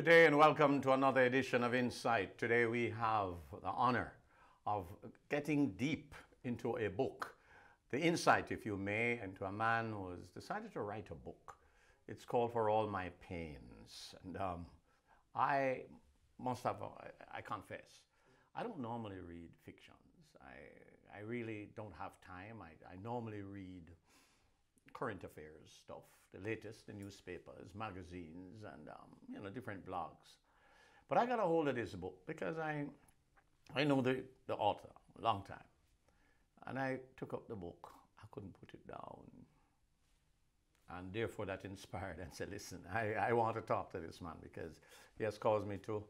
Good day and welcome to another edition of Insight. Today we have the honor of getting deep into a book, the insight, if you may, into a man who has decided to write a book. It's called For All My Pains. And I confess, I don't normally read fictions. I really don't have time. I normally read current affairs stuff, the latest, the newspapers, magazines, and different blogs. But I got a hold of this book because I know the author a long time. And I took up the book. I couldn't put it down. And therefore that inspired and said, listen, I want to talk to this man because he has caused me to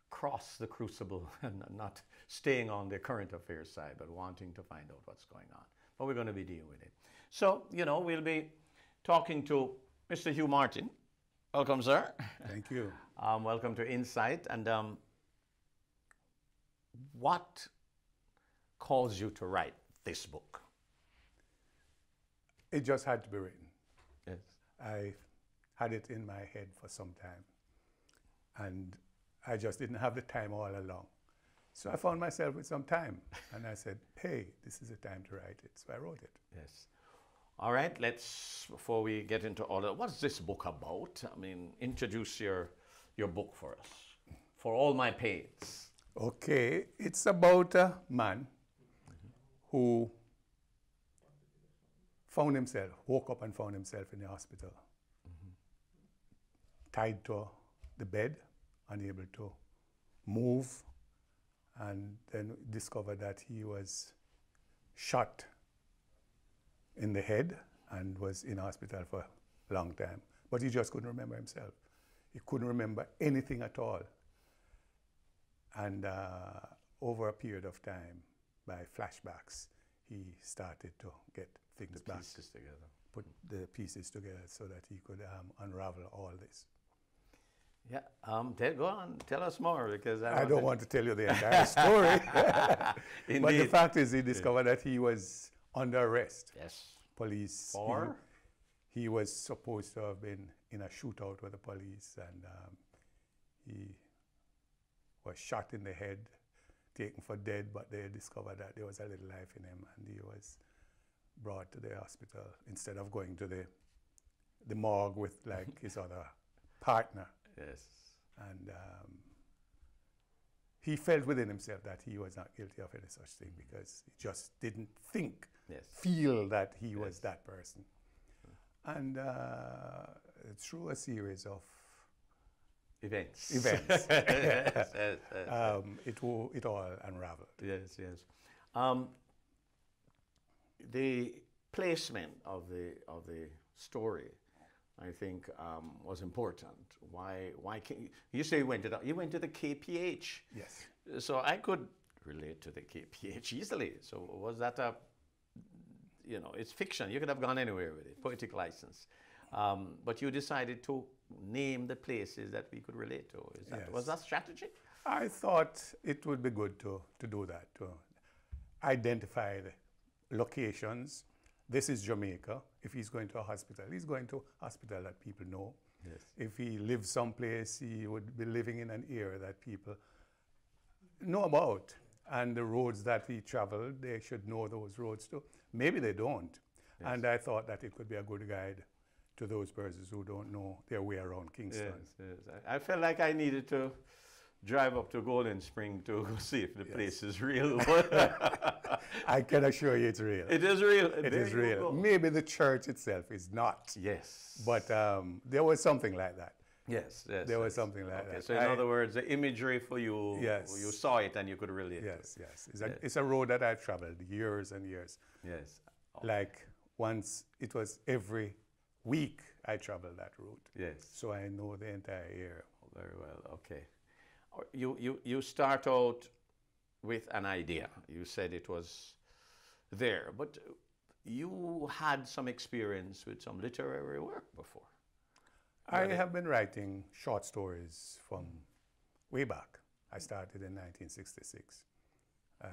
cross the crucible and not staying on the current affairs side, but wanting to find out what's going on. But we're going to be dealing with it. So, we'll be talking to Mr. Hugh Martin. Welcome, sir. Thank you. Welcome to Insight. And what caused you to write this book? It just had to be written. Yes. I had it in my head for some time, and I just didn't have the time all along. So I found myself with some time, and I said, hey, this is the time to write it. So I wrote it. Yes. All right, before we get into all that, what's this book about? I mean, introduce your book for us, For All My Pains. Okay, it's about a man who woke up and found himself in the hospital, tied to the bed, unable to move, and then discovered that he was shot in the head and was in hospital for a long time. But he just couldn't remember himself. He couldn't remember anything at all. And over a period of time, by flashbacks, he started to get things back. Pieces together. Put the pieces together so that he could unravel all this. Yeah, go on, tell us more because I don't want to tell you the entire story. Indeed. But the fact is, he discovered that he was under arrest. Yes. Police. For? He was supposed to have been in a shootout with the police, and he was shot in the head, taken for dead, but they discovered that there was a little life in him, and he was brought to the hospital instead of going to the morgue with like his other partner. Yes. And he felt within himself that he was not guilty of any such thing because he just didn't feel that he was that person. And through a series of events, it all unraveled. Yes, yes. The placement of the story, I think, was important. Why can't you say you went to the KPH? Yes. So I could relate to the KPH easily. So was that it's fiction. You could have gone anywhere with it, poetic license. But you decided to name the places that we could relate to. Was that strategy? I thought it would be good to do that, to identify the locations. This is Jamaica. If he's going to a hospital, he's going to a hospital that people know. Yes. If he lives someplace, he would be living in an area that people know about. And the roads that he traveled, they should know those roads too. Maybe they don't. Yes. And I thought that it could be a good guide to those persons who don't know their way around Kingston. Yes, yes. I felt like I needed to drive up to Golden Spring to see if the place is real. I can assure you it's real. It is real. It is real. Maybe the church itself is not. Yes. But there was something like that. Yes, yes. There was something like that. So in other words, the imagery for you, you saw it and you could relate to it. Yes. It's a road that I've traveled years and years. Yes. Okay. Like once, it was every week I traveled that route. Yes. So I know the entire area. Very well, okay. You start out with an idea. You said it was there, but you had some experience with some literary work before. I have been writing short stories from way back. I started in 1966. I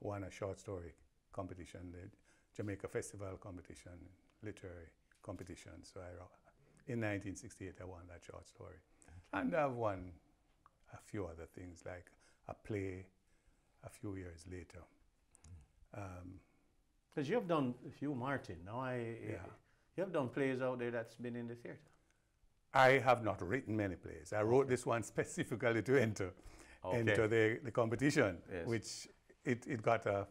won a short story competition, the Jamaica Festival competition, literary competition. So in 1968, I won that short story. And I've won a few other things, like a play a few years later. Because you have done Hugh Martin. Now you have done plays out there that's been in the theatre. I have not written many plays. I wrote this one specifically to enter the competition, which it got a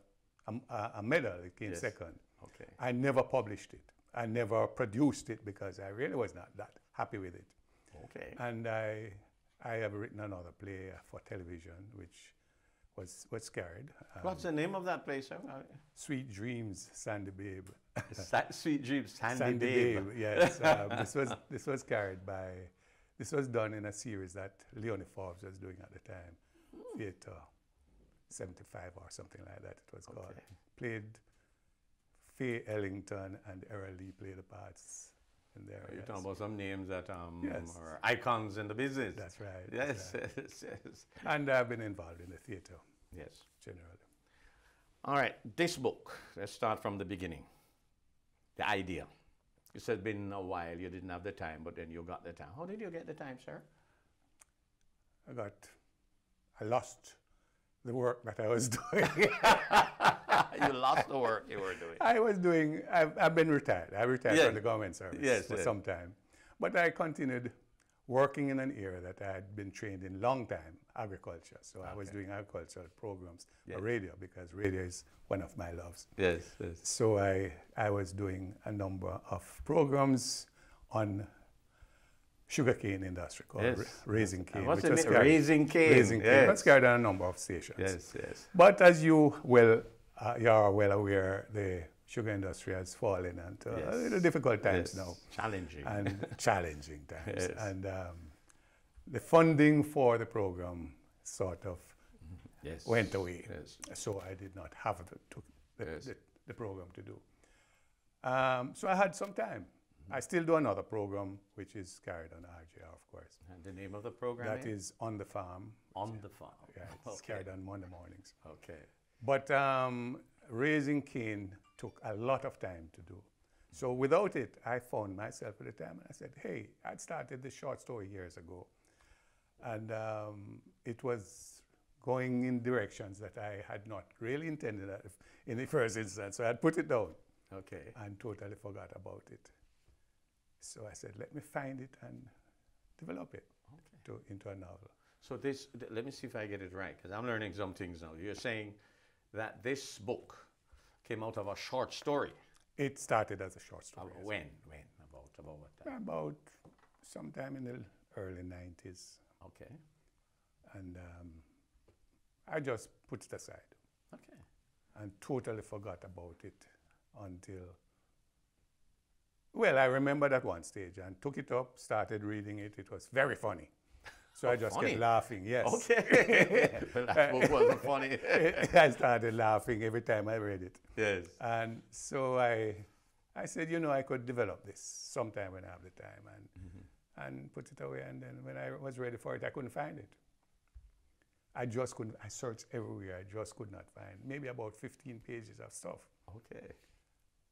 medal. It came second. Okay. I never published it. I never produced it because I really was not that happy with it. Okay. And I have written another play for television, which was carried. What's the name of that play, sir? Sweet Dreams, Sandy Babe. Sweet Dreams, Sandy Babe. Yes. This was carried by. This was done in a series that Leonie Forbes was doing at the time, Theatre 75 or something like that. It was called. Played. Faye Ellington and Errol Lee played the parts in there. You're talking about some names that are icons in the business. That's right. Yes, that's right. yes. And I've been involved in the theatre. Yes. Generally. All right, this book, let's start from the beginning. The idea. You said it's been a while, you didn't have the time, but then you got the time. How did you get the time, sir? I lost the work that I was doing. You lost the work you were doing. I've been retired. I retired from the government service for some time. But I continued working in an area that I had been trained in long time, agriculture. So I was doing agricultural programs for radio, because radio is one of my loves. Yes, yes. So I was doing a number of programs on sugarcane industry called Raising Cane. What's the name? Raising Cane. Raising Cane. That's carried on a number of stations. Yes, yes. But as you are well aware, the sugar industry has fallen into a little difficult times now. Challenging. And challenging times. Yes. And the funding for the program sort of went away. Yes. So I did not have the program to do. So I had some time. I still do another program, which is carried on RJR, of course. And the name of the program That is On the Farm. On the Farm. Yeah, it's carried on Monday mornings. Okay. But Raising Cane took a lot of time to do. So without it, I found myself at the time, and I said, hey, I'd started this short story years ago. And it was going in directions that I had not really intended in the first instance. So I had put it down. Okay. And totally forgot about it. So I said, let me find it and develop it into a novel. So let me see if I get it right, because I'm learning some things now. You're saying that this book came out of a short story. It started as a short story. When? About what time? About sometime in the early 90s. Okay. And I just put it aside. Okay. And totally forgot about it until, well, I remember at one stage and took it up, started reading it. It was very funny. So I just kept laughing, yes. Okay. Well, that book wasn't funny. I started laughing every time I read it. Yes. And so I said, I could develop this sometime when I have the time and put it away. And then when I was ready for it, I couldn't find it. I just couldn't. I searched everywhere. I just could not find maybe about 15 pages of stuff. Okay.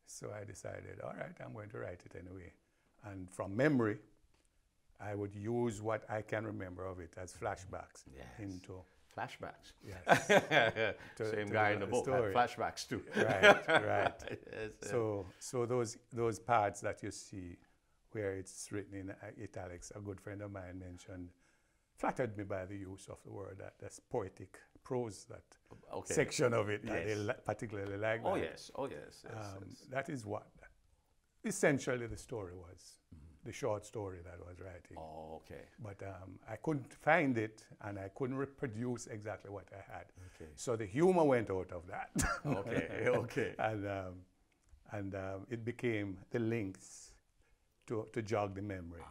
So I decided, all right, I'm going to write it anyway. And from memory, I would use what I can remember of it as flashbacks into flashbacks. Yes. Same guy in the book had flashbacks too. Right, right. Yes, so those parts that you see where it's written in italics, a good friend of mine mentioned, flattered me by the use of the word, that's poetic prose, that section of it that they particularly like. Oh yes, yes. That is what essentially the story was. The short story that I was writing. Oh, okay. But I couldn't find it, and I couldn't reproduce exactly what I had. Okay. So the humor went out of that. Okay, okay. And it became the links to jog the memory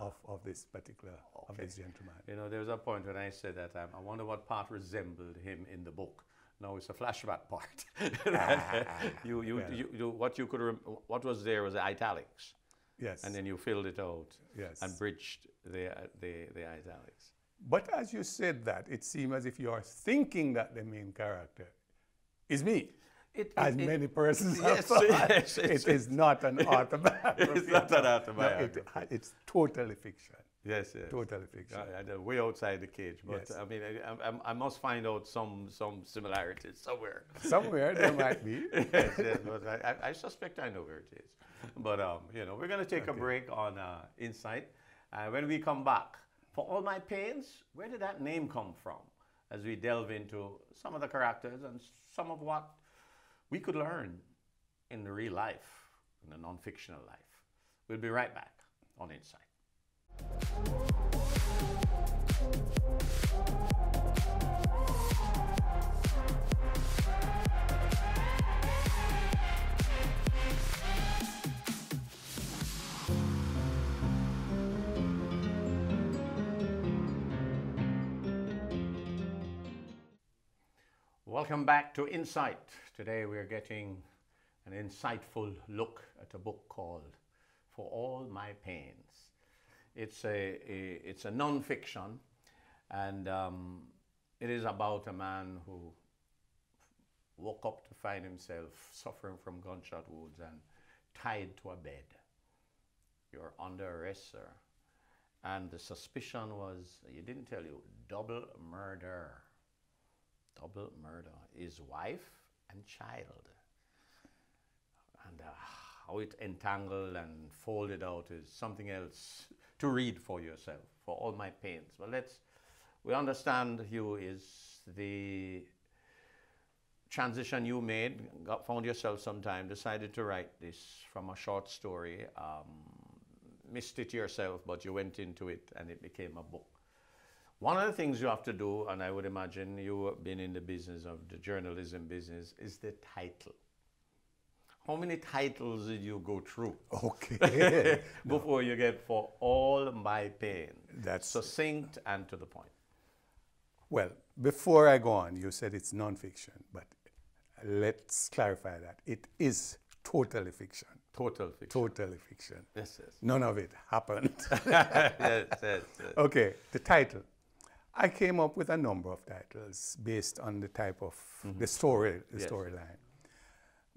of this particular, of this gentleman. There was a point when I said that I wonder what part resembled him in the book. No, it's a flashback part. What was there was the italics. Yes. And then you filled it out. Yes. And bridged the italics. But as you said that, it seemed as if you are thinking that the main character is me. Many persons have thought. Yes, it is not an autobiography. It's not an autobiography. No, it's totally fiction. Yes, yes. Totally fiction. Way outside the cage, but Yes. I mean, I must find out some similarities somewhere. Somewhere there might be. Yes, yes, but I suspect I know where it is. But you know, we're going to take a Okay. break on Insight. When we come back, For All My Pains, where did that name come from? As we delve into some of the characters and some of what we could learn in the real life, in the non-fictional life. We'll be right back on Insight. Welcome back to Insight. Today we're getting an insightful look at a book called For All My Pains. It's a non-fiction, and it is about a man who woke up to find himself suffering from gunshot wounds and tied to a bed. You're under arrest, sir. And the suspicion was, you didn't tell you, double murder. Double murder. His wife and child. And how it entangled and folded out is something else to read for yourself, For All My Pains. But we understand, Hugh, is the transition you made, found yourself sometime, decided to write this from a short story, missed it yourself, but you went into it and it became a book. One of the things you have to do, and I would imagine you have been in the business of the journalism business, is the title. How many titles did you go through? Okay. Before you get For All My Pain? That's succinct and to the point. Well, before I go on, you said it's non-fiction, but let's clarify that. It is totally fiction. Total fiction. Totally fiction. Yes, yes. None of it happened. Yes, yes, yes. Okay, the title. I came up with a number of titles based on the type of the story, the Yes. storyline.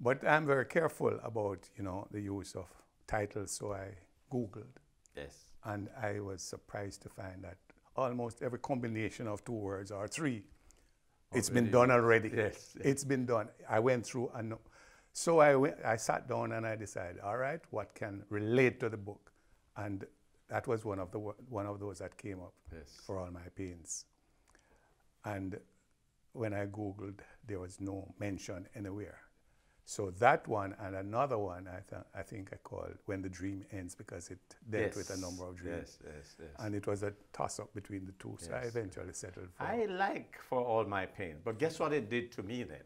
But I'm very careful about, the use of titles, so I Googled. Yes. And I was surprised to find that almost every combination of two words or three, it's been done already. Yes, yes. It's been done. I went through and so I sat down and I decided, all right, what can relate to the book? And that was one of those that came up, Yes. For All My Pains. And when I Googled, there was no mention anywhere. So that one and another one, I think I called When the Dream Ends, because it dealt with a number of dreams. Yes, yes, yes. And it was a toss-up between the two, so I Yes. eventually settled for I like For All My Pain, but guess what it did to me then?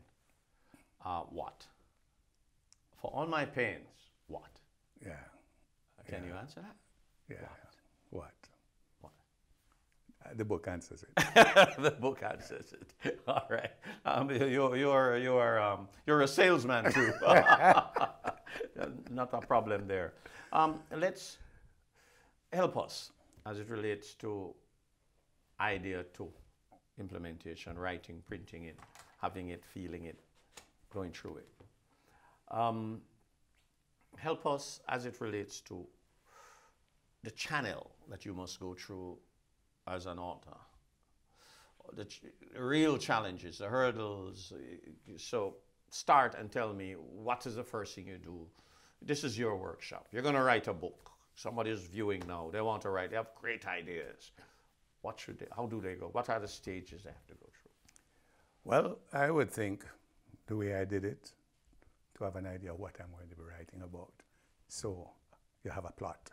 What? For All My Pains, what? Yeah. Can you answer that? Yeah. What? What? The book answers it. The book answers it. All right. You're a salesman too. Not a problem there. Let's help us as it relates to idea to implementation, writing, printing it, having it, feeling it, going through it. Help us as it relates to the channel that you must go through as an author. The real challenges, the hurdles. So start and tell me, what is the first thing you do? This is your workshop. You're going to write a book. Somebody's viewing now. They want to write. They have great ideas. How do they go? What are the stages they have to go through? Well, I would think the way I did it, to have an idea of what I'm going to be writing about. So you have a plot,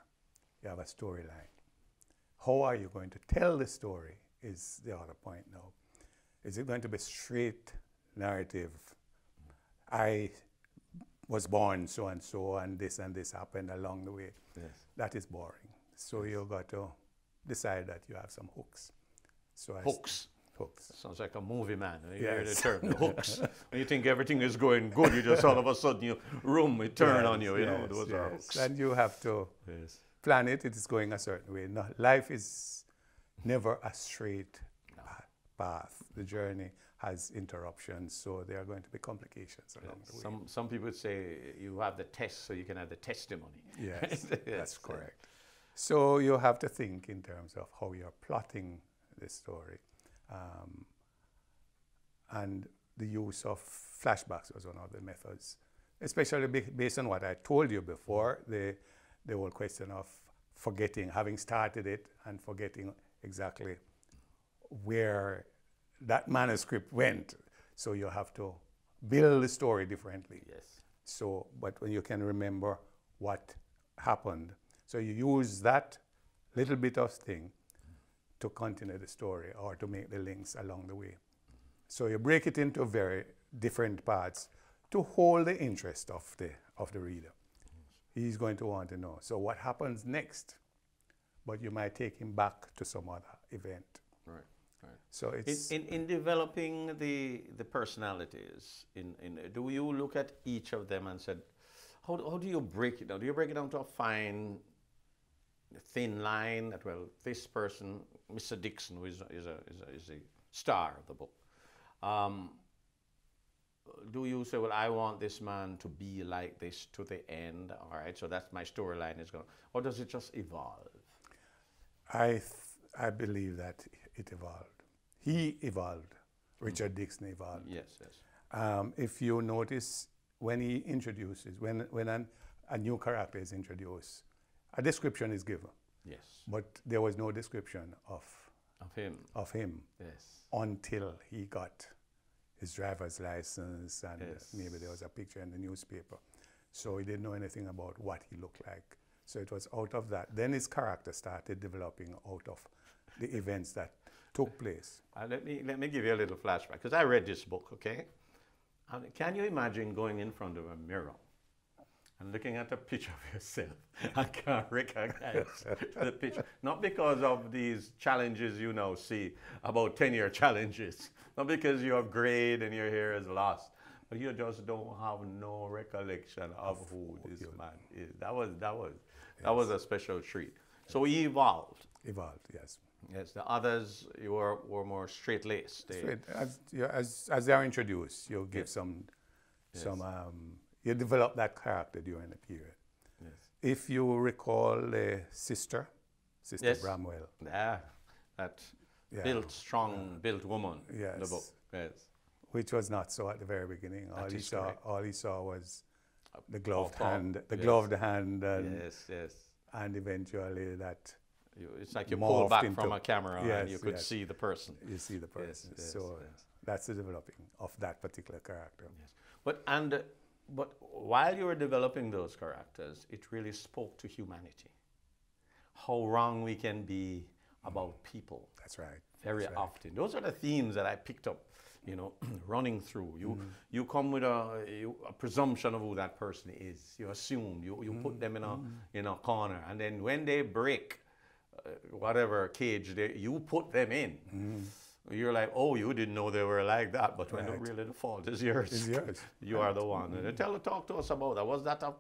you have a storyline. How are you going to tell the story is the other point now. Is it going to be straight narrative? I was born so and so, and this happened along the way. Yes. That is boring. So you've got to decide that you have some hooks. So Hooks. Hooks. Sounds like a movie, man. You hear the Yes. term, the hooks. When you think everything is going good, you just all of a sudden, it turn on you. Yes, Those are yes. hooks. And you have to Yes. plan it. It is going a certain way. No, life is never a straight path. The journey has interruptions, so there are going to be complications along the way. Some people would say you have the test so you can have the testimony. Yes, Yes. that's correct. So you have to think in terms of how you're plotting the story. And the use of flashbacks was one of the methods, especially based on what I told you before, the whole question of forgetting, having started it and forgetting exactly where that manuscript went. So you have to build the story differently. Yes. So, but when you can remember what happened, so you use that little bit of thing to continue the story or to make the links along the way. So you break it into very different parts to hold the interest of the reader. He's going to want to know, so what happens next? But you might take him back to some other event. Right, right. So it's in developing the personalities, do you look at each of them and said, how do you break it down? Do you break it down to a fine, thin line that, well, this person, Mr. Dixon, who is a star of the book, do you say, well, I want this man to be like this to the end, all right, so that's my storyline is going, or does it just evolve? I believe that it evolved. He evolved. Richard Dixon evolved. Yes, yes. If you notice, when he introduces, when a new character is introduced, a description is given. Yes. But there was no description of him Yes. until he got his driver's license, and Yes. maybe there was a picture in the newspaper. So he didn't know anything about what he looked like. So it was out of that. Then his character started developing out of the events that took place. Let me give you a little flashback, because I read this book, okay? And can you imagine going in front of a mirror and looking at a picture of yourself and can't recognize the picture? Not because of these challenges you now see, about 10-year challenges, not because you're grayed and your hair is lost, but you just don't have no recollection of who this man is. That was a special treat. So he evolved. Evolved, yes. Yes, the others, you were more straight-laced. As they are introduced, you give you develop that character during the period. Yes. If you recall the Sister Yes. Bramwell. Yeah, that built woman in the book. Yes. Which was not so at the very beginning. All he saw was the gloved hand, gloved hand, and, yes. and eventually that. It's like you pull back into, from a camera and you could see the person. You see the person. Yes, so that's the developing of that particular character. Yes. But while you were developing those characters, it really spoke to humanity. How wrong we can be about people. That's right. Very often. Those are the themes that I picked up, running through. You come with a presumption of who that person is. You assume. You put them in a corner. And then when they break whatever cage you put them in, you're like, oh, you didn't know they were like that. But when really the fault is yours. It's yours. You are the one. And talk to us about that. Was that a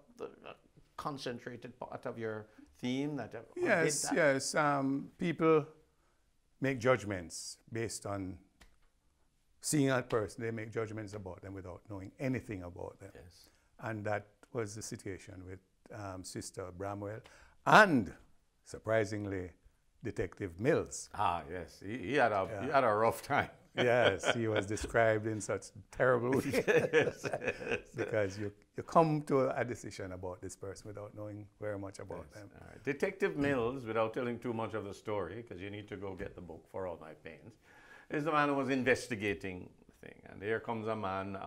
concentrated part of your theme? Yes. People make judgments based on seeing that person. They make judgments about them without knowing anything about them. Yes. And that was the situation with Sister Bramwell and, surprisingly, Detective Mills. Ah, yes. He had a rough time. Yes, he was described in such terrible ways. Yes. Because you come to a decision about this person without knowing very much about them. All right. Detective Mills, without telling too much of the story, because you need to go get the book for all my pains, is the man who was investigating the thing. And here comes a man,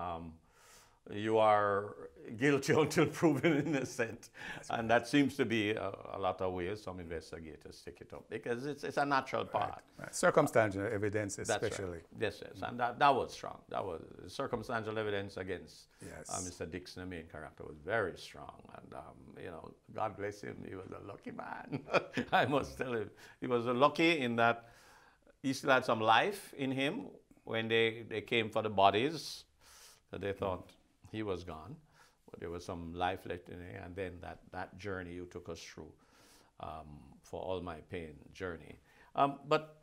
you are guilty until proven innocent. And that seems to be a lot of ways some investigators take it up, because it's a natural part. Right. Circumstantial evidence especially. That's right. Yes. And that was strong. That was circumstantial evidence against Mr. Dixon, the main character, was very strong. And, God bless him, he was a lucky man. I must tell you. He was lucky in that he still had some life in him when they came for the bodies. That they thought he was gone, but there was some life left in him. And then that journey you took us through, for All My Pain journey. But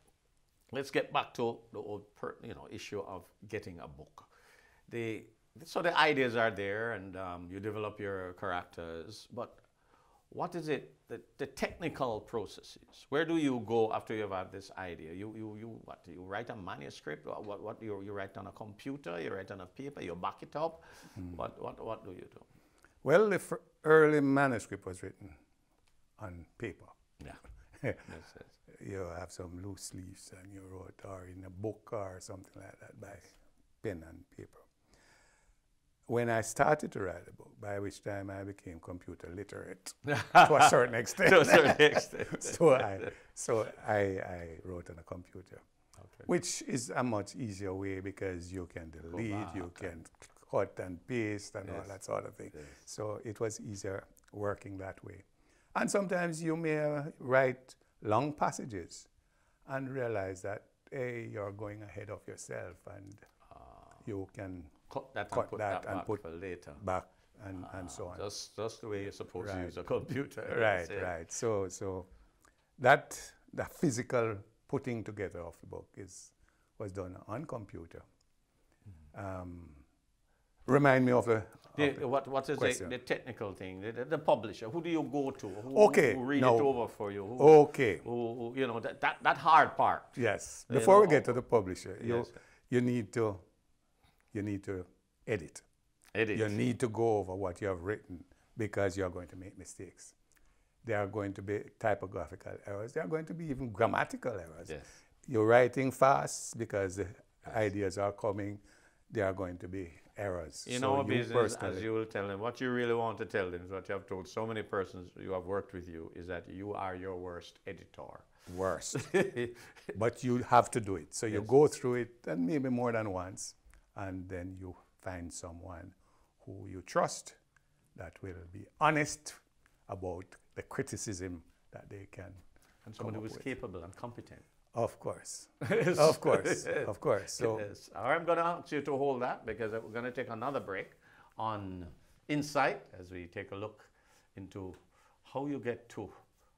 let's get back to the old issue of getting a book. So the ideas are there, and you develop your characters. But what is it, the technical processes? Where do you go after you've had this idea? You write a manuscript? What you write on a computer? You write on a paper? You back it up? What do you do? Well, the early manuscript was written on paper. Yeah. Yes, yes. You have some loose leaves and you wrote, or in a book or something like that, by pen and paper. When I started to write a book, by which time I became computer literate to a certain extent. To a certain extent. so I wrote on a computer, okay. which is a much easier way because you can delete, you can cut and paste and all that sort of thing. Yes. So it was easier working that way. And sometimes you may write long passages and realize that, hey, you're going ahead of yourself and you can cut that and put for later. back and so on. Just the way you're supposed to use a computer. Right. So that the physical putting together of the book was done on computer. Remind me of what is the technical thing? The publisher. Who do you go to? Who read it over for you? Who, you know, that hard part. Yes. Before we get to the publisher, you need to edit. You need to go over what you have written because you're going to make mistakes. There are going to be typographical errors. There are going to be even grammatical errors. Yes. You're writing fast because the ideas are coming. There are going to be errors. In our business, as you will tell them, what you really want to tell them is what you have told so many persons who have worked with you is that you are your worst editor. Worst. But you have to do it. So you go through it and maybe more than once, and then you find someone who you trust that will be honest about the criticism that they can. And somebody who is capable and competent. Of course. Of course. Of course. So I'm going to ask you to hold that because we're going to take another break on Insight as we take a look into how you get to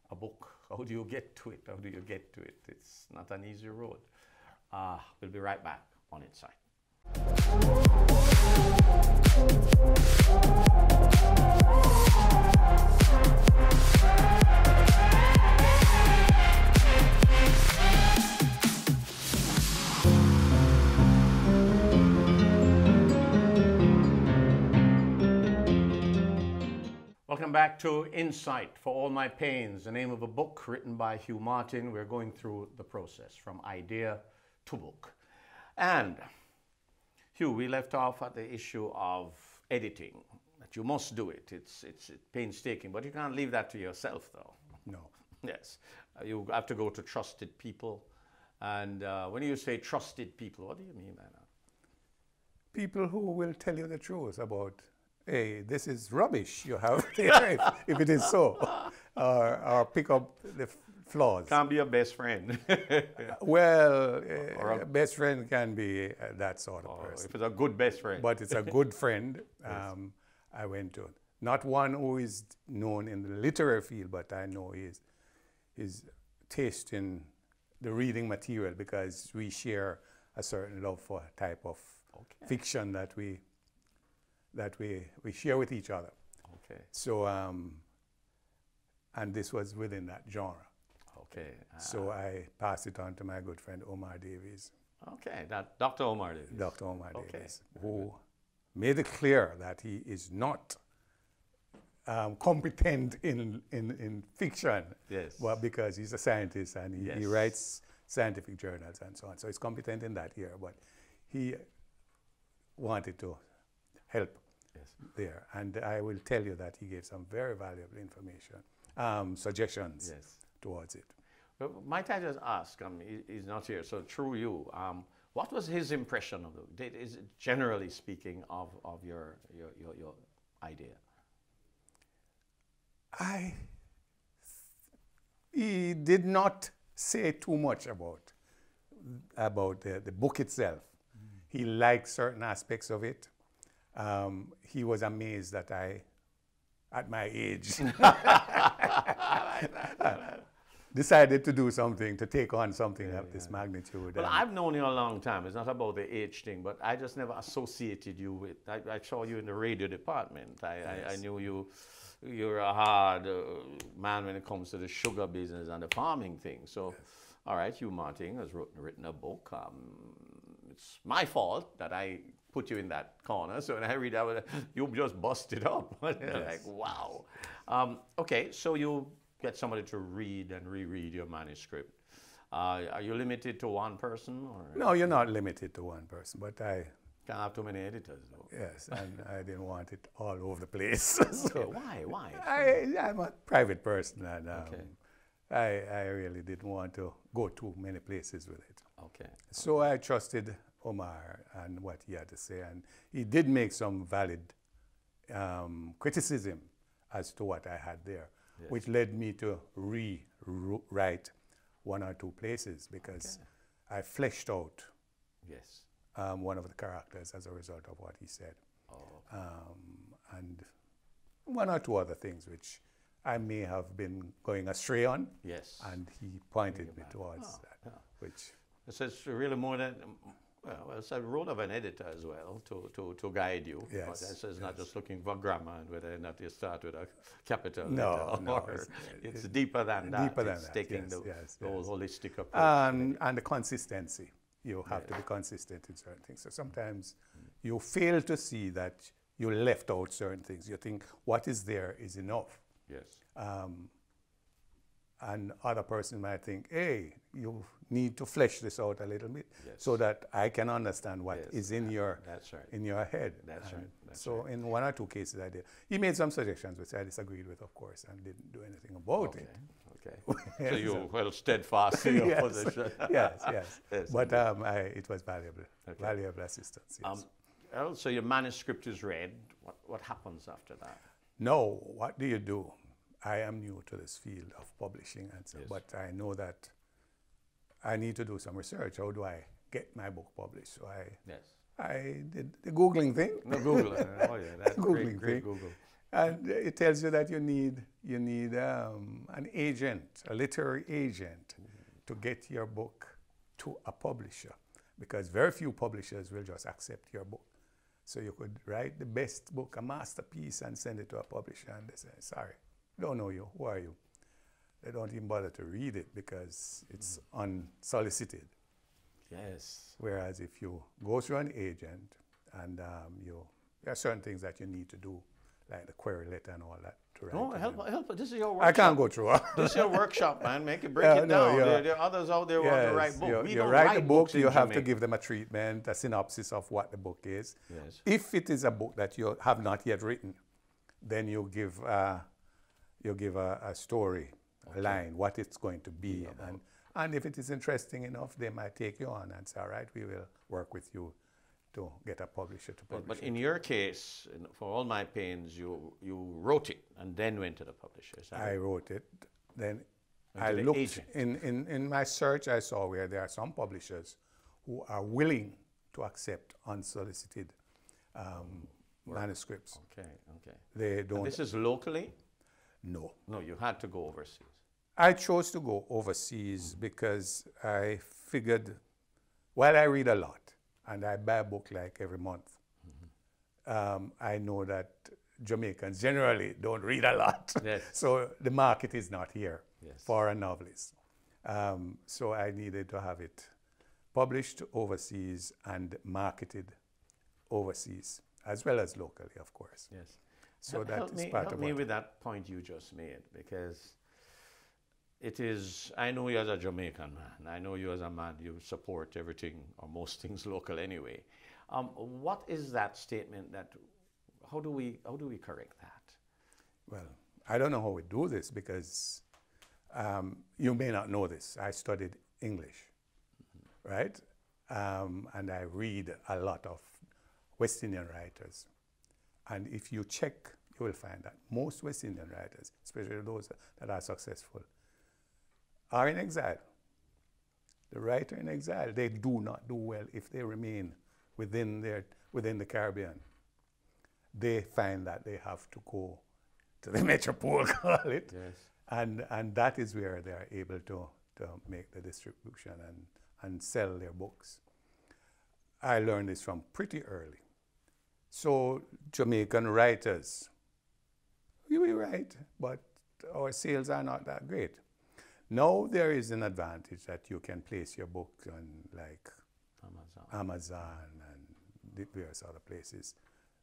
a book. How do you get to it? How do you get to it? It's not an easy road. We'll be right back on Insight. Welcome back to Insight for All My Pains, the name of a book written by Hugh Martin. We're going through the process from idea to book. And Hugh, we left off at the issue of editing, that you must do it. It's painstaking, but you can't leave that to yourself, though. No. Yes. You have to go to trusted people. And when you say trusted people, what do you mean by that? People who will tell you the truth about, hey, this is rubbish you have there, if it is so, or pick up the flaws. Can't be a best friend. Well, a best friend can be that sort of person. If it's a good best friend. But it's a good friend. I went to, not one who is known in the literary field, but I know his taste in the reading material because we share a certain love for a type of fiction that we share with each other. Okay. So, and this was within that genre. Okay. So I passed it on to my good friend Omar Davies. Okay, that Dr. Omar Davies. Dr. Omar Davies, who made it clear that he is not competent in fiction. Yes. Well, because he's a scientist and he writes scientific journals and so on. So he's competent in that area, but he wanted to help there. And I will tell you that he gave some very valuable information, suggestions towards it. Well, might I just ask, he's not here, so through you, what was his impression of it? Is generally speaking of your idea? He did not say too much about the book itself. He liked certain aspects of it. He was amazed that at my age, decided to do something, to take on something of this magnitude. Well, I've known you a long time. It's not about the age thing, but I just never associated you with. I saw you in the radio department. I knew you're a hard man when it comes to the sugar business and the farming thing. So, all right, Hugh Martin has written a book. It's my fault that I put you in that corner. So when I read that, you just busted up. Like, wow. Okay, so you get somebody to read and reread your manuscript. Are you limited to one person? Or? No, you're not limited to one person, but I can't have too many editors, though. Yes, and I didn't want it all over the place. So okay, why? I'm a private person, and I really didn't want to go too many places with it. Okay. So I trusted Omar and what he had to say, and he did make some valid criticism as to what I had there, which led me to rewrite one or two places because I fleshed out one of the characters as a result of what he said. And one or two other things which I may have been going astray on. Yes. And he pointed me towards that. Which it says really more than, well, it's a role of an editor as well to guide you. Yes. But it says not just looking for grammar and whether or not you start with a capital letter. No, it's deeper than that. Deeper than it's that. taking the whole holistic approach. And the consistency. You have to be consistent in certain things. So sometimes you fail to see that you left out certain things. You think what is there is enough. Yes. And other person might think, hey, you need to flesh this out a little bit so that I can understand what is in your in your head. That's right. So in one or two cases I did. He made some suggestions which I disagreed with, of course, and didn't do anything about it. Okay. So you were steadfast in your position. yes. But it was valuable, valuable assistance. Yes. So your manuscript is read. What happens after that? No, what do you do? I am new to this field of publishing, and so, but I know that I need to do some research. How do I get my book published? So I did the Googling thing. No, Google. That's Googling great thing. Google. And it tells you that you need an agent, a literary agent, to get your book to a publisher, because very few publishers will just accept your book. So you could write the best book, a masterpiece, and send it to a publisher, and they say, sorry, don't know you, who are you? They don't even bother to read it because it's unsolicited. Yes. Whereas if you go through an agent and there are certain things that you need to do, like the query letter and all that. To write help. This is your workshop. I can't go through all. This is your workshop, man. Break it down. There are others out there who want to write books. You write the book, you have to give them a treatment, a synopsis of what the book is. Yes. If it is a book that you have not yet written, then you give a story, a line, what it's going to be. And if it is interesting enough, they might take you on and say, all right, we will work with you to get a publisher to publish But in your case, for all my pains, you wrote it and then went to the publisher. I wrote it. Then I looked in my search. I saw where there are some publishers who are willing to accept unsolicited manuscripts. Okay. They don't. And this is locally? No. No, you had to go overseas. I chose to go overseas because I figured, while I read a lot and I buy a book like every month, I know that Jamaicans generally don't read a lot. Yes. So the market is not here for a novelist. So I needed to have it published overseas and marketed overseas, as well as locally, of course. Yes. So that is part of help me with that point you just made, because it is, I know you as a Jamaican man, I know you as a man, you support everything or most things local anyway. What is that statement that, how do we correct that? Well, I don't know how we do this because you may not know this. I studied English, right? And I read a lot of West Indian writers. And if you check, you will find that most West Indian writers, especially those that are successful, are in exile. The writer in exile, they do not do well if they remain within the Caribbean. They find that they have to go to the metropole, call it, And that is where they are able to make the distribution and sell their books. I learned this from pretty early. So Jamaican writers, we write, but our sales are not that great. Now there is an advantage that you can place your book on like Amazon and various other places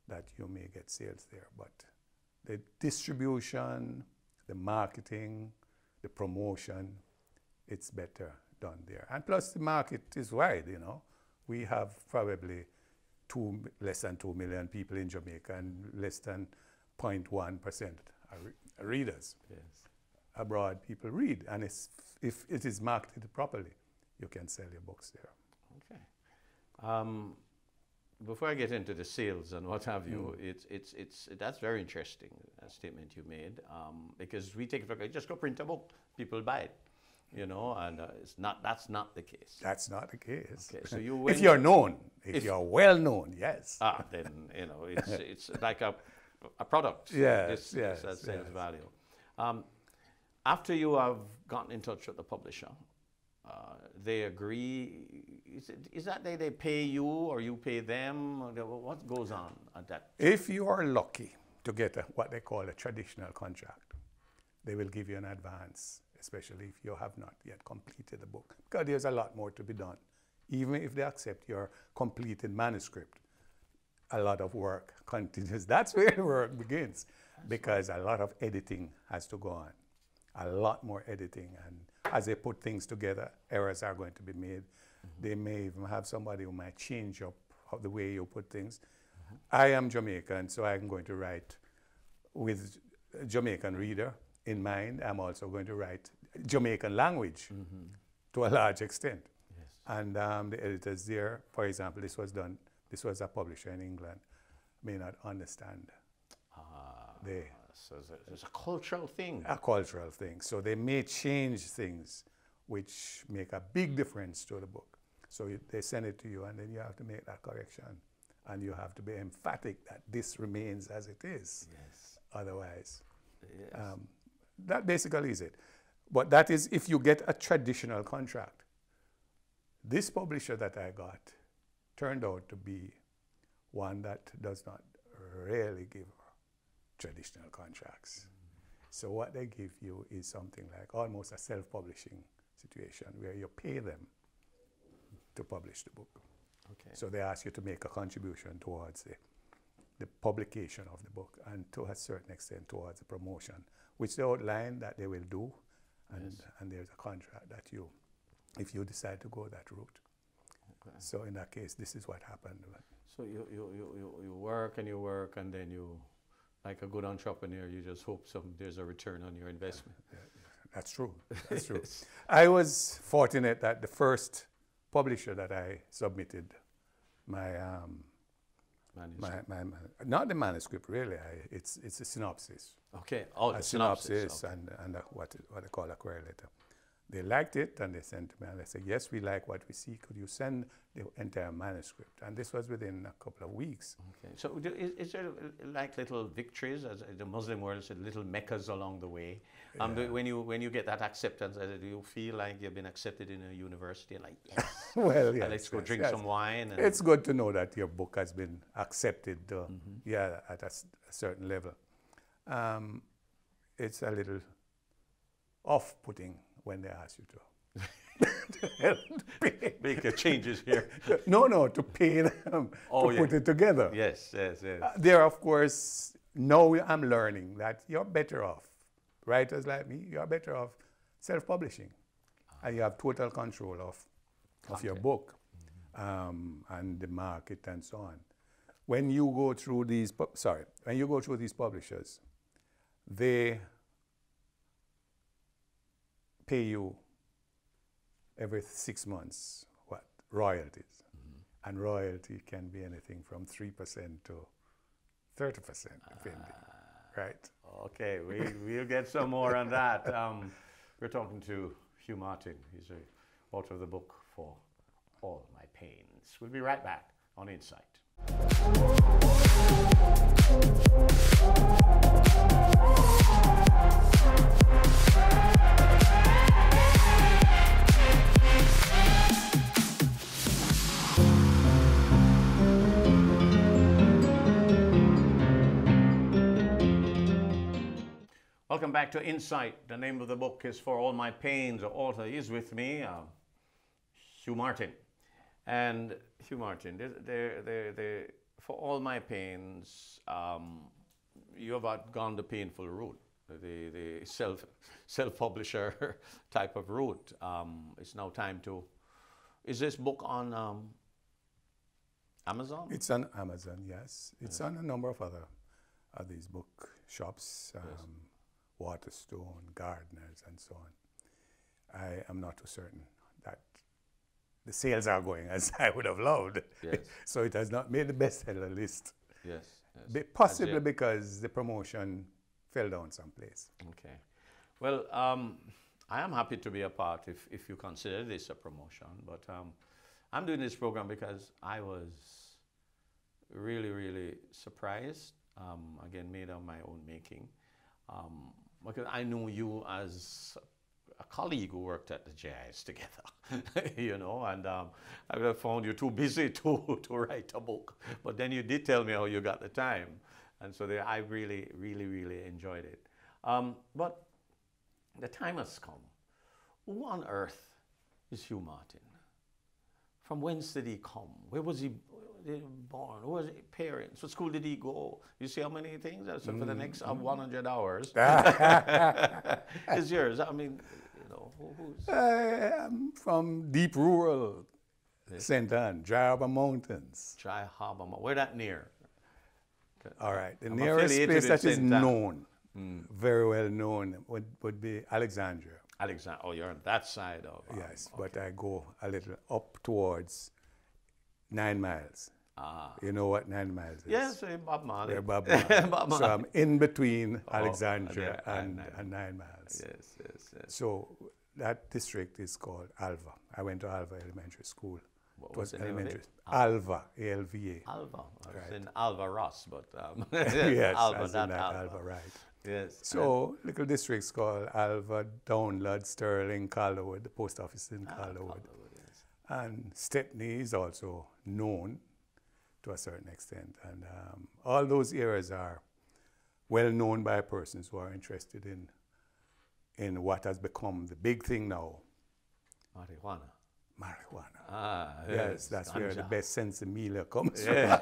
that you may get sales there. But the distribution, the marketing, the promotion, it's better done there. And plus the market is wide, you know. We have probably less than 2 million people in Jamaica and less than 0.1% are readers. Yes. Abroad, people read, and if it is marketed properly, you can sell your books there. Okay. Before I get into the sales and what have you, that's very interesting, a statement you made, because we take it for granted, just go print a book, people buy it, you know, and that's not the case. That's not the case. Okay, so you if you're known, if you're well known, yes. Then you know it's like a product. Yes, This has sales value. After you have gotten in touch with the publisher, they agree. Is that they pay you or you pay them? Or what goes on at that? If you are lucky to get what they call a traditional contract, they will give you an advance, especially if you have not yet completed the book. Because there's a lot more to be done. Even if they accept your completed manuscript, a lot of work continues. That's where the work begins, because a lot of editing has to go on. A lot more editing, and as they put things together, errors are going to be made. They may even have somebody who might change up the way you put things. I am Jamaican, so I'm going to write with a Jamaican reader in mind. I'm also going to write Jamaican language to a large extent. Yes. And the editors there, for example, this was a publisher in England, may not understand. So it's a cultural thing. A cultural thing. So they may change things which make a big difference to the book. So they send it to you, and then you have to make that correction. And you have to be emphatic that this remains as it is. Yes. Otherwise. Yes. That basically is it. But that is if you get a traditional contract. This publisher that I got turned out to be one that does not really give traditional contracts. So what they give you is something like almost a self-publishing situation where you pay them to publish the book. Okay. So they ask you to make a contribution towards the publication of the book, and to a certain extent towards the promotion, which they outline that they will do, and there's a contract that if you decide to go that route. Okay. So in that case, this is what happened. So you work and you work, and then you, like a good entrepreneur, you just hope there's a return on your investment. That's true. That's true. I was fortunate that the first publisher that I submitted my not the manuscript really. It's a synopsis. Okay. A synopsis okay. and what they call a query letter. They liked it, and they sent to me, and they said, yes, we like what we see. Could you send the entire manuscript? And this was within a couple of weeks. Okay. So is there like little victories, as the Muslim world said, little meccas along the way? When you get that acceptance, do you feel like you've been accepted in a university? Like, yes. Well, yes. Let's go drink some wine. And it's good to know that your book has been accepted, at a certain level. It's a little off-putting when they ask you to make the changes here. No, to pay them to put it together. Yes. There, of course, now I'm learning that you're better off. Writers like me, you're better off self-publishing. And you have total control of your book and the market and so on. When you go through these publishers, they pay you every 6 months royalties, and royalty can be anything from 3% to 30%, depending. Right? Okay, we'll get some more on that. We're talking to Hugh Martin. He's the author of the book For All My Pains. We'll be right back on Insight. Welcome back to Insight. The name of the book is For All My Pains. The author is with me, Hugh Martin. And Hugh Martin, For All My Pains, you have gone the painful route, the self-publisher type of route. It's now time to, is this book on Amazon? It's on Amazon, yes. It's on a number of other of these book shops, Waterstone, Gardeners, and so on. I am not too certain that the sales are going as I would have loved. Yes. So it has not made the bestseller list. Yes. Yes. Possibly because the promotion fell down someplace. Okay. Well, I am happy to be a part if you consider this a promotion, but I'm doing this program because I was really, really surprised, again, made of my own making, because I knew you as a colleague who worked at the JIS together, you know, and I would have found you too busy to write a book. But then you did tell me how you got the time. And so I really, really, really enjoyed it. But the time has come. Who on earth is Hugh Martin? From whence did he come? Where was he born? Who was his parents? What school did he go? You see how many things? So for the next 100 hours, it's yours. I mean, you know, who's? I'm from deep rural St. Anne, Dry Harbor Mountains. Dry Harbor. Where that near? All right. The I'm nearest affiliated place with that is St. Anne. known, very well known, would be Alexandria. Alexander. Oh, you're on that side of. Yes, but I go a little up towards 9 miles. You know what 9 miles is? Yes, Bob Marley. Where Bob Marley. Bob So I'm in between Alexandria yeah, and 9 9 miles. Yes, yes, yes. So that district is called Alva. I went to Alva Elementary School. What was the name of elementary. it? Alva, A-L-V-A. Alva. I was Right. in Alva Ross, but Yes, Alva, as in not Alva. Alva, right. Yes. So little districts called Alva, Download, Sterling, Calderwood, the post office in Calderwood. Yes. And Stepney is also known to a certain extent. And all those areas are well known by persons who are interested in what has become the big thing now, Marijuana. marijuana. Ah, Yes, that's where the best sensibilia comes Yeah.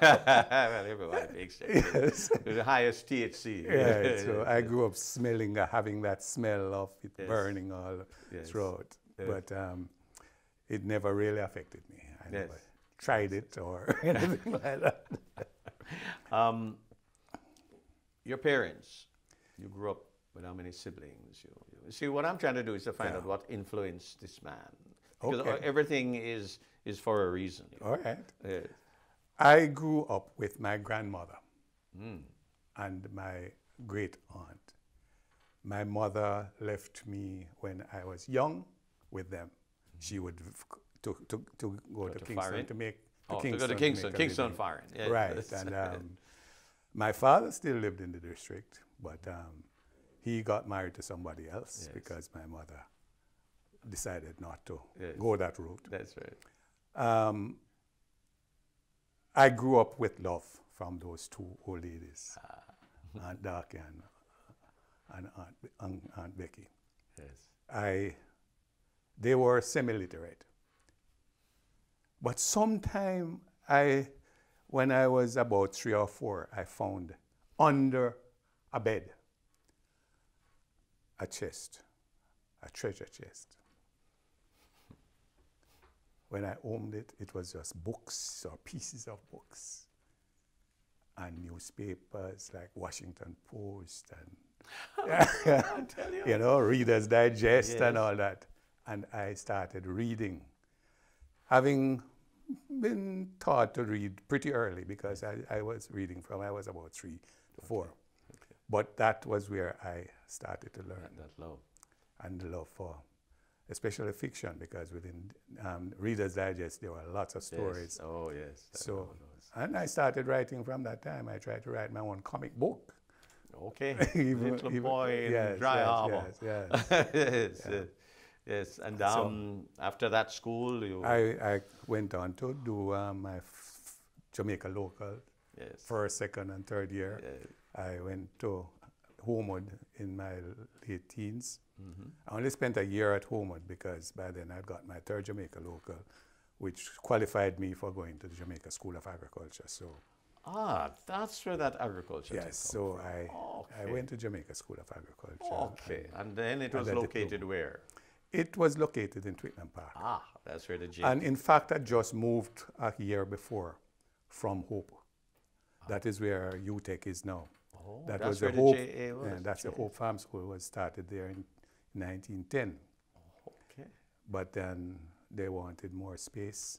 Well, everybody thinks that. Yes. The highest THC. from. Right, so I grew up smelling, having that smell of it Yes. burning all Yes. throughout. Yes. But it never really affected me. I Yes. never tried it or anything like that. Your parents, you grew up with how many siblings? You see, what I'm trying to do is to find out what influenced this man. Because Okay. everything is for a reason. All right. Yes. I grew up with my grandmother and my great aunt. My mother left me when I was young with them. She would to go to Kingston foreign? to make To go to make Kingston, a Kingston living. foreign. Yeah. Right, and my father still lived in the district, but he got married to somebody else Yes. because my mother decided not to Yes. go that route. That's right. I grew up with love from those two old ladies, Aunt Darky and Aunt Becky. Yes. They were semi-literate. But sometime when I was about 3 or 4, I found under a bed a chest, a treasure chest. When I opened it, it was just books or pieces of books and newspapers like Washington Post and you know, Reader's Digest and all that. And I started reading, having been taught to read pretty early because I was reading from I was about 3 to 4. Okay. But that was where I started to learn. That love. And the love for especially fiction, because within Reader's Digest there were lots of stories. Yes. Oh, yes. So, and I started writing from that time. I tried to write my own comic book. Okay. Even- Little even- boy in yes, Dry yes, Harbor. yes, Yes. Yeah. Yes. And So- after that school, you. I went on to do my Jamaica local, Yes. first, second, and third year. Yes. I went to Homewood in my late teens. I only spent a year at Homewood because by then I'd got my third Jamaica local, which qualified me for going to the Jamaica School of Agriculture. So that's where that agriculture yes, so I went to Jamaica School of Agriculture. Okay, and then it was located where? It was located in Twickenham Park. That's where the J. And in fact, I just moved a year before from Hope. That is where UTEC is now. That that's was where the the Hope. JA was. Yeah, that's the Hope Farm School was started there in 1910. Okay. But then they wanted more space,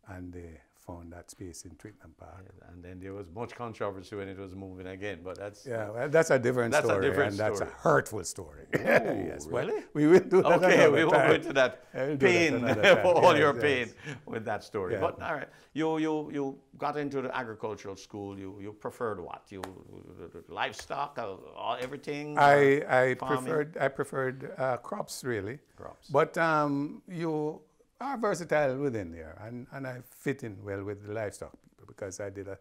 and they found that space in Twickenham Park. Yeah, and then there was much controversy when it was moving again, but that's... Well, that's a different story, that's a hurtful story. Yes, really? We will do that. Okay, we won't go into that pain, all your pain with that story. Yeah. But all right, you got into the agricultural school. You preferred what? Livestock, everything. I preferred crops really. Crops. But you are versatile within there, and I fit in well with the livestock people because I did a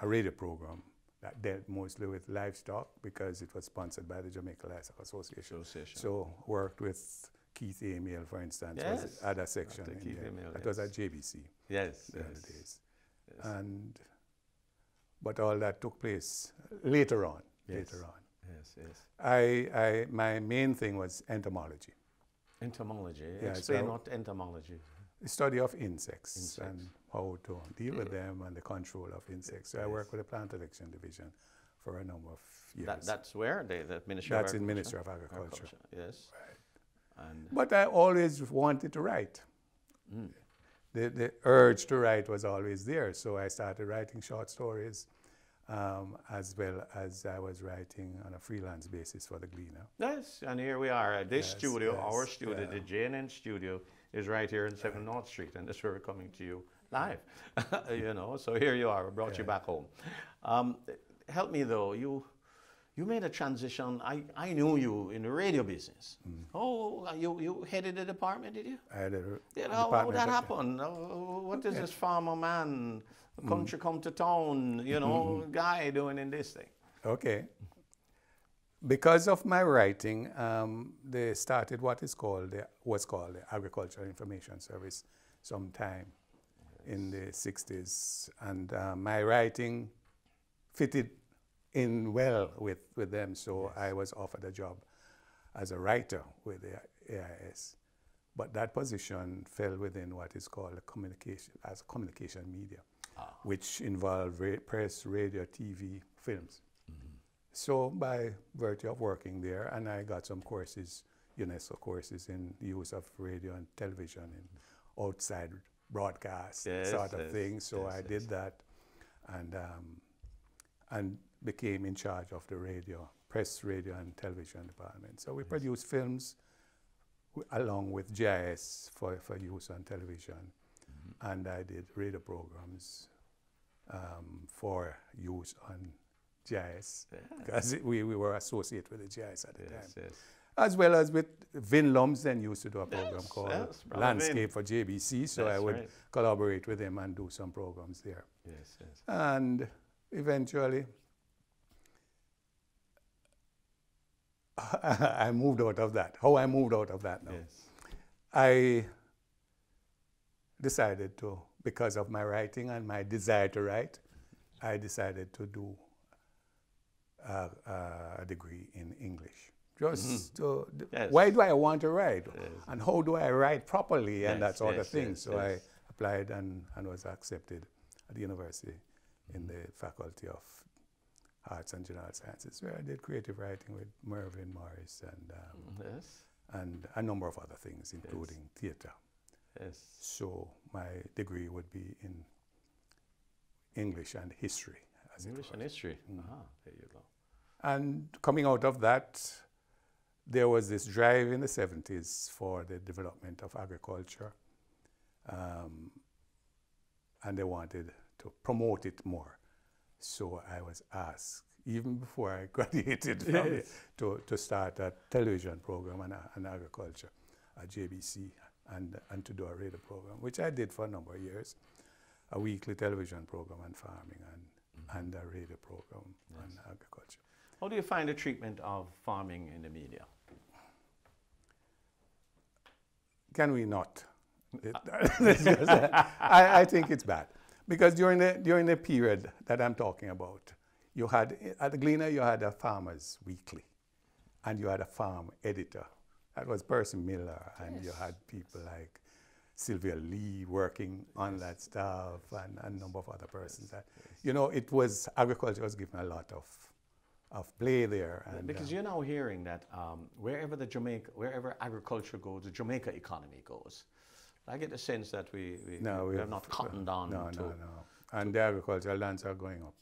radio program that dealt mostly with livestock because it was sponsored by the Jamaica Livestock Association. So worked with Keith Amiel, for instance, was other section in there. That was at JBC. Yes. Days. But all that took place later on. Yes. My main thing was entomology. Entomology. Yeah, explain what entomology is. The study of insects and how to deal with them and the control of insects. So I work with the Plant Election Division for a number of years. That's where? The Ministry of Agriculture? That's in Ministry of Agriculture. Yes. Right. But I always wanted to write. The urge to write was always there. So I started writing short stories as well as I was writing on a freelance basis for the Gleaner. Yes, and here we are. This studio, our studio, the JNN studio, is right here in 7 North Street, and this is where we're coming to you live. So here you are. We brought you back home. Help me though. You made a transition. I knew you in the radio business. Oh, you headed the department, did you? I had a department. How did that happen? What is this farmer man, country come to town, guy doing in this thing? Okay. Because of my writing, they started what was called the Agricultural Information Service sometime in the 60s. And my writing fitted in well with them, so I was offered a job as a writer with the AIS. But that position fell within what is called communication media, which involved press, radio, TV, films. So by virtue of working there, and I got some courses, UNESCO courses in the use of radio and television and outside broadcast sort of thing. So I did that and became in charge of the press, radio and television department. So we produced films along with GIS for use on television. And I did radio programs for use on GIS, because we were associated with the GIS at the time. As well as with Vin Lums then used to do a program called Landscape for JBC, so I would collaborate with him and do some programs there. And eventually, I moved out of that. How I moved out of that now. I decided to, because of my writing and my desire to write, I decided to do a degree in English. Just to, why do I want to write? And how do I write properly and that sort of thing? So I applied and was accepted at the university in the Faculty of Arts and General Sciences, where I did creative writing with Mervyn Morris and a number of other things, including theatre. So my degree would be in English and history. English and history. There you go. And coming out of that, there was this drive in the 70s for the development of agriculture. And they wanted to promote it more. So I was asked, even before I graduated from it, to start a television program on agriculture at JBC and to do a radio program, which I did for a number of years, a weekly television program on farming. and a radio program on agriculture. How do you find the treatment of farming in the media? Can we not? I think it's bad. Because during the period that I'm talking about, you had, at the Gleaner, you had a Farmers Weekly, and you had a farm editor. That was Percy Miller, and you had people like Sylvia Lee working on that stuff, and a number of other persons. You know, it was, agriculture was given a lot of play there. And, because you're now hearing that wherever agriculture goes, the Jamaica economy goes. I get the sense that we have not cottoned on No. And the agricultural lands are going up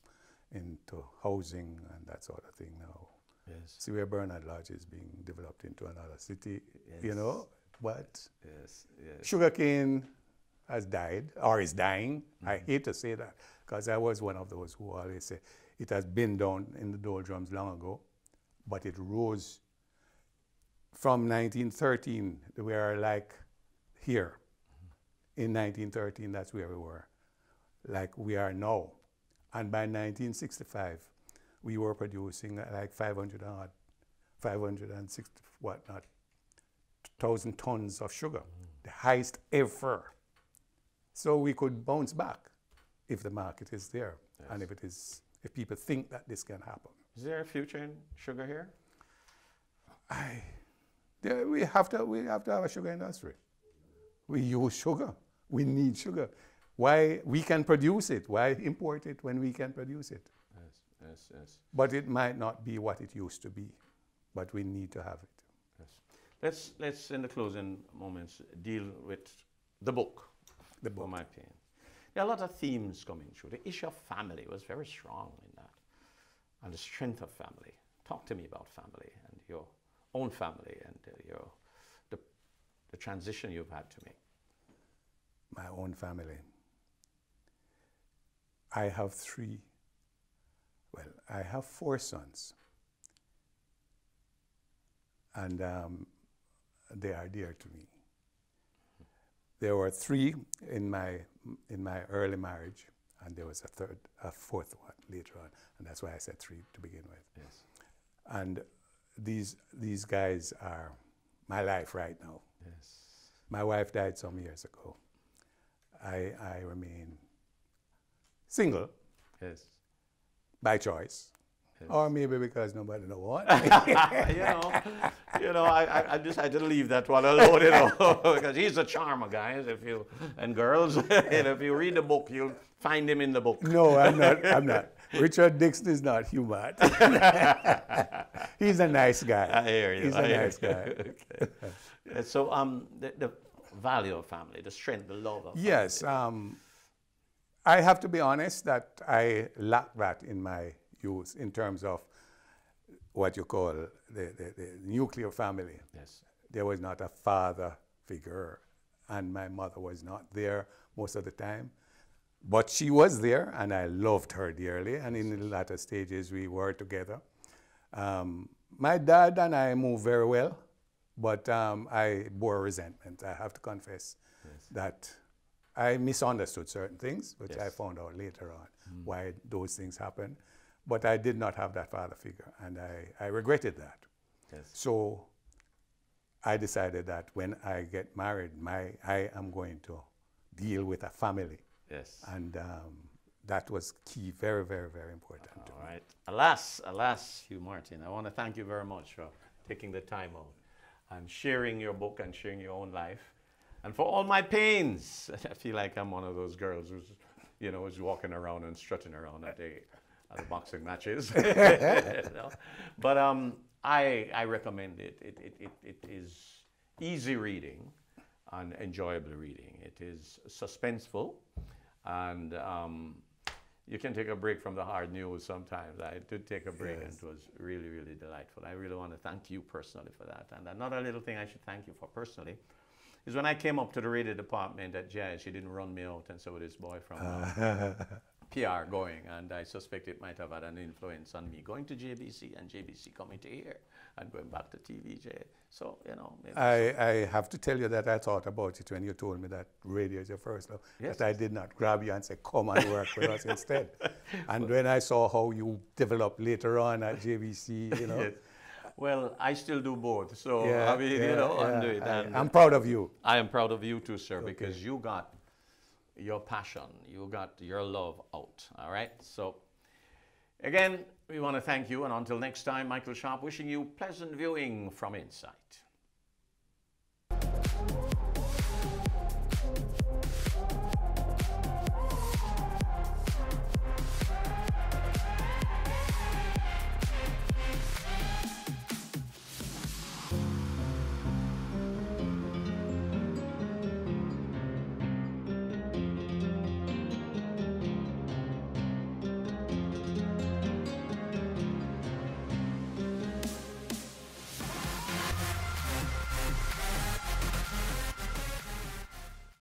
into housing and that sort of thing now. Yes. See where Bernard Lodge is being developed into another city, you know, but sugarcane has died or is dying. I hate to say that because I was one of those who always say it has been down in the doldrums long ago, but it rose from 1913. We are like here. In 1913, that's where we were, like we are now. And by 1965, we were producing like 5,000 tons of sugar, the highest ever. So we could bounce back if the market is there, and if people think that this can happen. Is there a future in sugar here? We have to have a sugar industry. We use sugar. We need sugar. Why we can produce it? Why import it when we can produce it? Yes. But it might not be what it used to be. But we need to have it. Yes. Let's in the closing moments deal with the book. The book. For my pain. There are a lot of themes coming through. The issue of family was very strong in that, and the strength of family. Talk to me about family and your own family and the transition you've had to make. My own family. I have I have 4 sons. And they are dear to me. There were 3 in my early marriage, and there was a 4th one later on, and that's why I said 3 to begin with. Yes. And these guys are my life right now. Yes. My wife died some years ago. I remain single. Yes. By choice. Yes. Or maybe because nobody knows what. I decided to leave that one alone, because he's a charmer, guys. And girls, and if you read the book, you'll find him in the book. No, I'm not. Richard Dixon is not human. He's a nice guy. I hear you. He's a nice guy. Okay. So, the value of family, the strength, the love of family. Yes. I have to be honest that I lack that in my youth in terms of what you call the nuclear family. Yes. There was not a father figure, and my mother was not there most of the time. But she was there, and I loved her dearly, and in the latter stages we were together. My dad and I moved very well, but I bore resentment. I have to confess that I misunderstood certain things, which I found out later on why those things happened. But I did not have that father figure, and I regretted that. Yes. So I decided that when I get married, I am going to deal with a family. Yes. And that was key, very, very, very important to me. All right. Alas, Hugh Martin, I want to thank you very much for taking the time out and sharing your book and sharing your own life. And for all my pains, I feel like I'm one of those girls who's walking around and strutting around at the boxing matches. But I recommend it. It is easy reading and enjoyable reading. It is suspenseful, and you can take a break from the hard news sometimes. I did take a break, and it was really, really delightful. I really want to thank you personally for that. And another little thing I should thank you for personally is when I came up to the radio department at Jazz, she didn't run me out and so this boy from PR going, and I suspect it might have had an influence on me going to JBC and JBC coming to here and going back to TVJ. So, you know. Maybe I have to tell you that I thought about it when you told me that radio is your first love. Yes. That I did not grab you and say, come and work with us instead. And when I saw how you developed later on at JBC, you know. Yes. Well, I still do both. So, Yeah, I mean, yeah, you know, yeah. undo it. And I'm proud of you. I am proud of you too, sir, Okay. because you got your passion, you got your love out. All right. So, again, we want to thank you. And until next time, Michael Sharp wishing you pleasant viewing from Insight.